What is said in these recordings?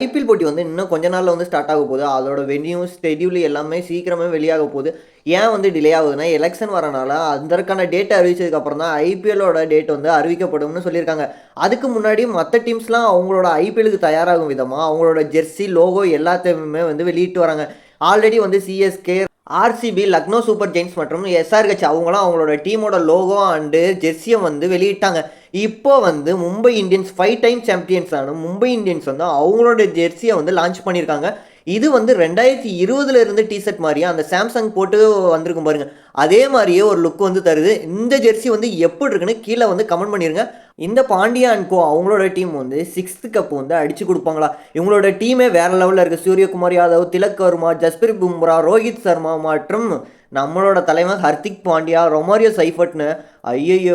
IPL போட்டி வந்து இன்னும் கொஞ்ச நாள்ல வந்து ஸ்டார்ட் ஆக போகுது. அதோட வென்யூ, ஷெட்யூல் எல்லாமே சீக்கிரமே வெளியாக போகுது. ஏன் வந்து டிலே ஆகுதுன்னா, எலக்ஷன் வரனால அதற்கான டேட் அறிவிச்சதுக்கு அப்புறம் தான் ஐபிஎல்லோட டேட் வந்து அறிவிக்கப்படும்னு சொல்லியிருக்காங்க. அதுக்கு முன்னாடி மத்த டீம்ஸ்லாம் அவங்களோட ஐபிஎல்லுக்கு தயாராகும் விதமா, அவங்களோட ஜெர்சி, லோகோ எல்லாத்தையுமே வந்து வெளியிட்டு வராங்க. ஆல்ரெடி வந்து CSK, RCB, Lucknow super Giants மற்றும் எஸ்ஆர்ஹெச் அவங்கலாம் அவங்களோட டீமோட லோகோ அண்டு ஜெர்சியை வந்து வெளியிட்டாங்க. இப்போ வந்து மும்பை இந்தியன்ஸ் 5 டைம் சாம்பியன்ஸான மும்பை இந்தியன்ஸ் வந்து அவங்களோட ஜெர்சியை வந்து லான்ச் பண்ணியிருக்காங்க. இது வந்து 2020 இருந்து டிஷர்ட் மாதிரியே அந்த சாம்சங் போட்டு வந்திருக்கும் பாருங்க. அதே மாதிரியே ஒரு லுக் வந்து தருது. இந்த ஜெர்சி வந்து எப்படி இருக்குன்னு கீழே வந்து கமெண்ட் பண்ணிருங்க. இந்த பாண்டியா அண்ட் கோ அவங்களோட டீம் வந்து 6th கப் வந்து அடிச்சு கொடுப்பாங்களா? இவங்களோட டீமே வேற லெவலில் இருக்குது. சூரியகுமார் யாதவ், திலக் வர்மா, ஜஸ்பிரித் பும்ரா, ரோஹித் சர்மா மற்றும் நம்மளோட தலைவர் ஹர்திக் பாண்டியா, ரொமாரியோ சைஃபர்ட்னு ஐயோ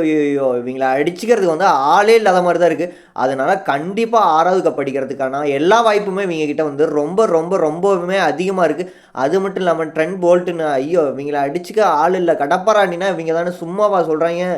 இவங்களை அடிச்சுக்கிறதுக்கு வந்து ஆளே இல்லாத மாதிரி தான் இருக்குது. அதனால கண்டிப்பாக 6வது கப் அடிக்கிறதுக்கான எல்லா வாய்ப்புமே இவங்க கிட்ட வந்து ரொம்பவுமே அதிகமாக இருக்குது. அது மட்டும் இல்லாமல் ட்ரெண்ட் போல்ட்டுன்னு ஐயோ இவங்களை அடிச்சுக்க ஆள் இல்லை. கடப்பாராண்டினா இவங்க தானே சும்மாவா சொல்கிறாங்க?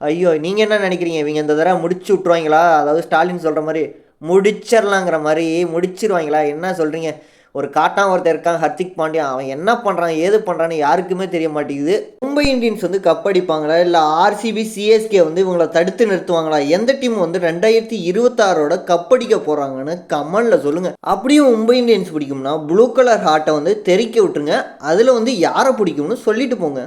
ஐயோ நீங்கள் என்ன நினைக்கிறீங்க? இவங்க இந்த தடவை முடிச்சு விட்ருவாங்களா? அதாவது ஸ்டாலின் சொல்கிற மாதிரி முடிச்சிடலாங்கிற மாதிரி முடிச்சிருவாங்களா? என்ன சொல்கிறீங்க? ஒரு காட்டான் ஒருத்தர் இருக்கான் ஹர்திக் பாண்டியா, அவன் என்ன பண்ணுறான் ஏது பண்ணுறான்னு யாருக்குமே தெரிய மாட்டேங்குது. மும்பை இந்தியன்ஸ் வந்து கப் அடிப்பாங்களா இல்லை ஆர்சிபி, சிஎஸ்கே வந்து இவங்களை தடுத்து நிறுத்துவாங்களா? எந்த டீம் வந்து 2026 கப் அடிக்க போகிறாங்கன்னு கமெண்டில் சொல்லுங்கள். அப்படியும் மும்பை இந்தியன்ஸ் பிடிக்கும்னா ப்ளூ கலர் ஹார்ட்டை வந்து தெறிக்க விட்டுருங்க. அதில் வந்து யாரை பிடிக்கும்னு சொல்லிட்டு போங்க.